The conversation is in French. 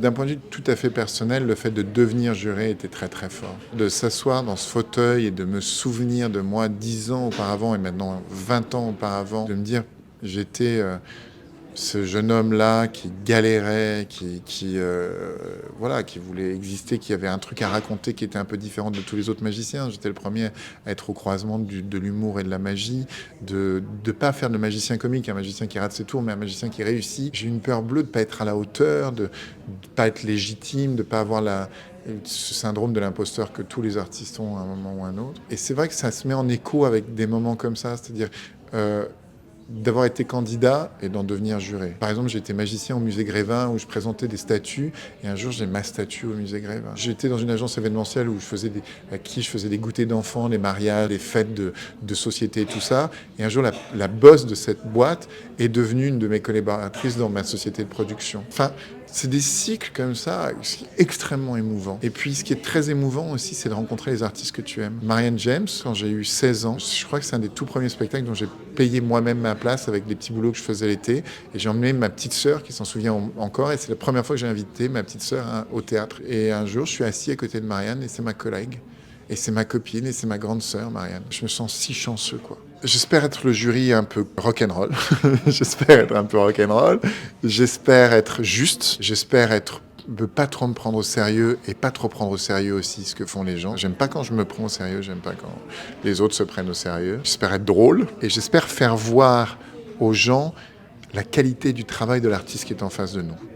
d'un point de vue tout à fait personnel, le fait de devenir juré était très très fort. De s'asseoir dans ce fauteuil et de me souvenir de moi 10 ans auparavant et maintenant 20 ans auparavant, de me dire j'étais ce jeune homme-là qui galérait, voilà, qui voulait exister, qui avait un truc à raconter qui était un peu différent de tous les autres magiciens. J'étais le premier à être au croisement de l'humour et de la magie, de pas faire de magicien comique, un magicien qui rate ses tours, mais un magicien qui réussit. J'ai eu une peur bleue de pas être à la hauteur, de pas être légitime, de pas avoir ce syndrome de l'imposteur que tous les artistes ont à un moment ou à un autre. Et c'est vrai que ça se met en écho avec des moments comme ça, c'est-à-dire d'avoir été candidat et d'en devenir juré. Par exemple, j'ai été magicien au musée Grévin où je présentais des statues et un jour j'ai ma statue au musée Grévin. J'étais dans une agence événementielle où à qui je faisais des goûters d'enfants, des mariages, des fêtes de société et tout ça. Et un jour, la boss de cette boîte est devenue une de mes collaboratrices dans ma société de production. Enfin, c'est des cycles comme ça, c'est extrêmement émouvant. Et puis, ce qui est très émouvant aussi, c'est de rencontrer les artistes que tu aimes. Marianne James, quand j'ai eu 16 ans, je crois que c'est un des tout premiers spectacles dont j'ai payé moi-même ma place avec des petits boulots que je faisais l'été. Et j'ai emmené ma petite sœur, qui s'en souvient encore, et c'est la première fois que j'ai invité ma petite sœur au théâtre. Et un jour, je suis assis à côté de Marianne, et c'est ma collègue. Et c'est ma copine, et c'est ma grande sœur, Marianne. Je me sens si chanceux, quoi. J'espère être le jury un peu rock'n'roll. J'espère être un peu rock'n'roll. J'espère être juste. J'espère être de pas trop me prendre au sérieux et pas trop prendre au sérieux aussi ce que font les gens. J'aime pas quand je me prends au sérieux, j'aime pas quand les autres se prennent au sérieux. J'espère être drôle et j'espère faire voir aux gens la qualité du travail de l'artiste qui est en face de nous.